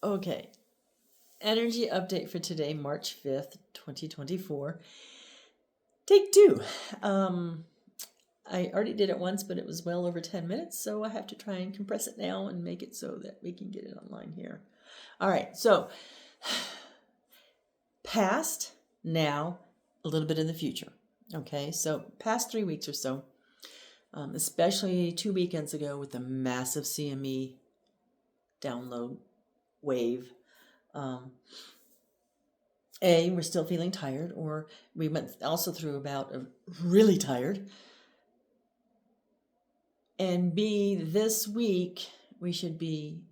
Okay. Energy update for today, March 5th, 2024. Take 2. I already did it once, but it was well over 10 minutes, so I have to try and compress it now and make it so that we can get it online here. All right, so past, now, a little bit in the future. Okay, so past 3 weeks or so, especially 2 weekends ago with the massive CME download wave. We're still feeling tired, or we went also through about really tired. And B, this week, we should be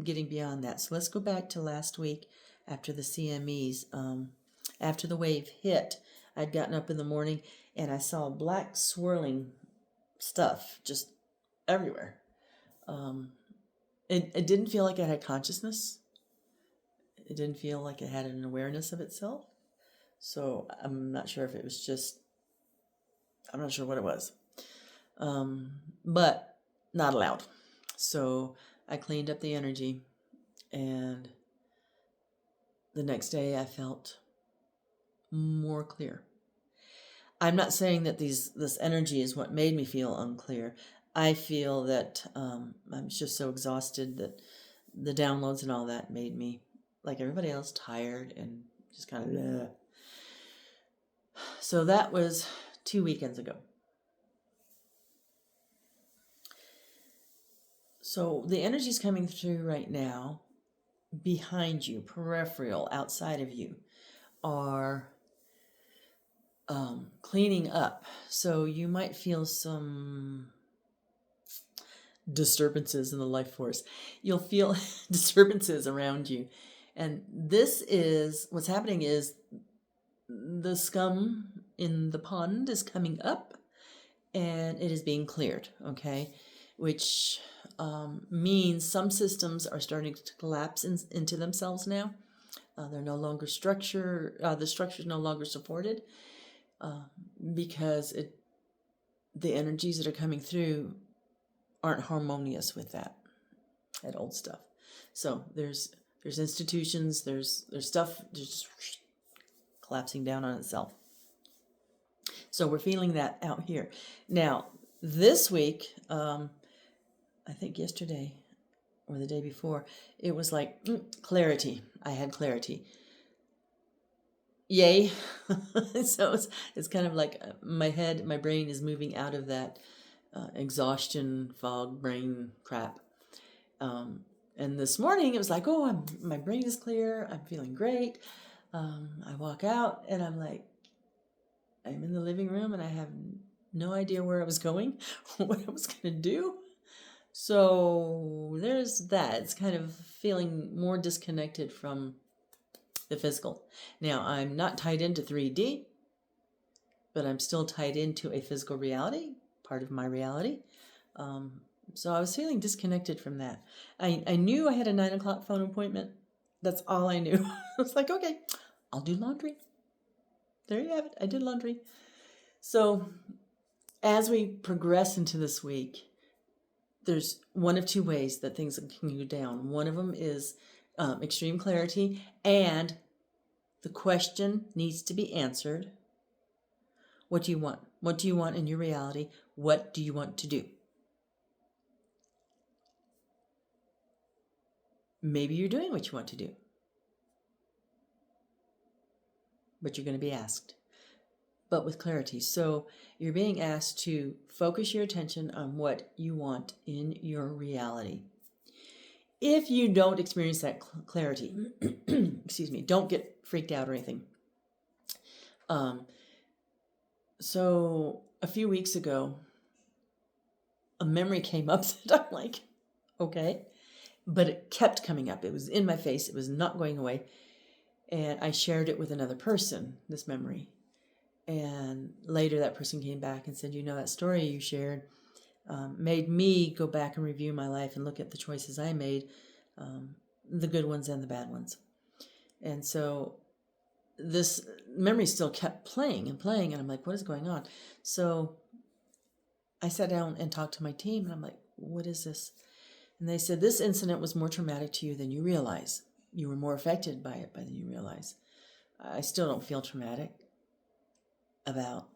getting beyond that. So let's go back to last week after the CMEs. After the wave hit, I'd gotten up in the morning and I saw black swirling stuff just everywhere. It didn't feel like it had consciousness. It didn't feel like it had an awareness of itself. So I'm not sure if it was just, I'm not sure what it was. But not allowed. So I cleaned up the energy, and the next day I felt more clear. I'm not saying that this energy is what made me feel unclear. I feel that I'm just so exhausted that the downloads and all that made me, like everybody else, tired and just kind of bleh. So that was 2 weekends ago. So the energy's coming through right now. Behind you, peripheral, outside of you, are cleaning up. So you might feel some disturbances in the life force. You'll feel disturbances around you. And this is, what's happening is the scum in the pond is coming up and it is being cleared, okay? Which means some systems are starting to collapse into themselves now. They're no longer the structure is no longer supported because the energies that are coming through aren't harmonious with that old stuff. So there's institutions, there's stuff just collapsing down on itself. So we're feeling that out here. Now, this week, I think yesterday or the day before, it was like clarity. I had clarity. Yay. So it's kind of like my brain is moving out of that exhaustion, fog, brain crap. And this morning it was like, oh, my brain is clear. I'm feeling great. I walk out and I'm like, I'm in the living room and I have no idea where I was going, what I was going to do. So there's that. It's kind of feeling more disconnected from the physical. Now, I'm not tied into 3D, but I'm still tied into a physical reality, part of my reality. So I was feeling disconnected from that. I knew I had a 9 o'clock phone appointment. That's all I knew. I was like, okay, I'll do laundry. There you have it. I did laundry. So as we progress into this week, there's one of two ways that things can go down. One of them is extreme clarity, and the question needs to be answered. What do you want? What do you want in your reality? What do you want to do? Maybe you're doing what you want to do, but you're going to be asked, but with clarity. So you're being asked to focus your attention on what you want in your reality. If you don't experience that clarity, excuse me, don't get freaked out or anything. So a few weeks ago, a memory came up that I'm like, okay, but it kept coming up. It was in my face. It was not going away. And I shared it with another person, this memory. And later that person came back and said, that story you shared made me go back and review my life and look at the choices I made, the good ones and the bad ones. And so this memory still kept playing and playing, and I'm like, what is going on? So I sat down and talked to my team, and I'm like, what is this? And they said, this incident was more traumatic to you than you realize. you were more affected by it than you realize. I still don't feel traumatic about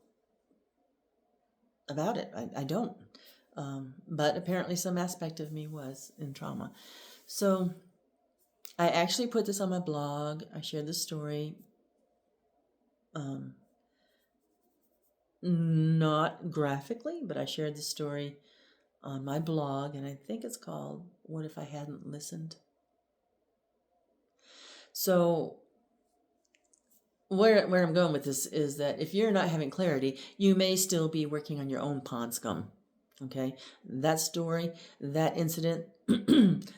it. I don't. But apparently some aspect of me was in trauma. So I actually put this on my blog. I shared the story. Not graphically, but I shared the story on my blog, and I think it's called What If I Hadn't Listened? So where I'm going with this is that if you're not having clarity, you may still be working on your own pond scum. Okay, that story, that incident,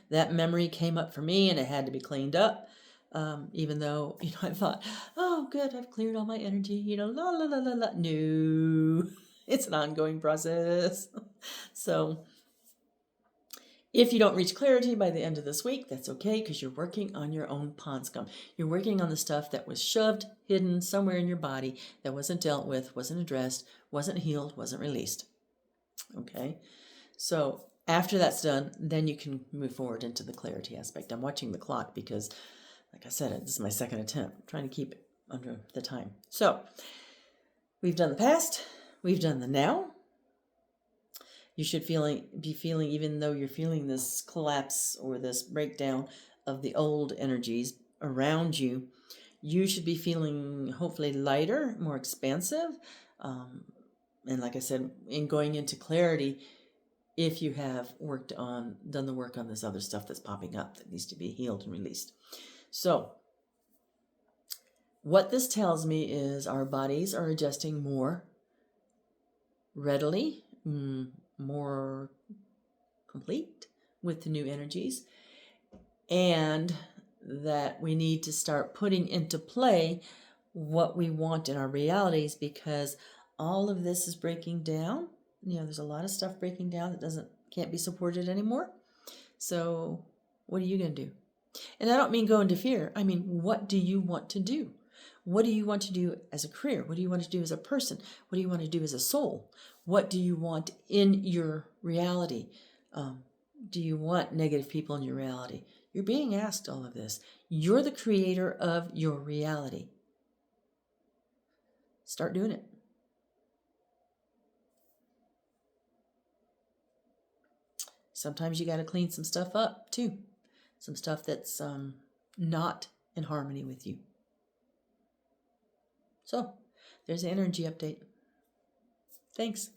that memory came up for me, and it had to be cleaned up. Even though, I thought, oh, good, I've cleared all my energy, la la la la la. No, it's an ongoing process. So if you don't reach clarity by the end of this week, that's okay, because you're working on your own pond scum. You're working on the stuff that was shoved, hidden somewhere in your body, that wasn't dealt with, wasn't addressed, wasn't healed, wasn't released. Okay? So after that's done, then you can move forward into the clarity aspect. I'm watching the clock because, like I said, this is my second attempt. I'm trying to keep it under the time. So we've done the past. We've done the now. You should be feeling, even though you're feeling this collapse or this breakdown of the old energies around you, you should be feeling hopefully lighter, more expansive. And like I said, in going into clarity, if you have done the work on this other stuff that's popping up that needs to be healed and released. So what this tells me is our bodies are adjusting more readily, more complete with the new energies, and that we need to start putting into play what we want in our realities, because all of this is breaking down. There's a lot of stuff breaking down that can't be supported anymore. So what are you going to do? And I don't mean go into fear. I mean, what do you want to do? What do you want to do as a career? What do you want to do as a person? What do you want to do as a soul? What do you want in your reality? Do you want negative people in your reality? You're being asked all of this. You're the creator of your reality. Start doing it. Sometimes you got to clean some stuff up too. Some stuff that's not in harmony with you. So, there's the energy update. Thanks.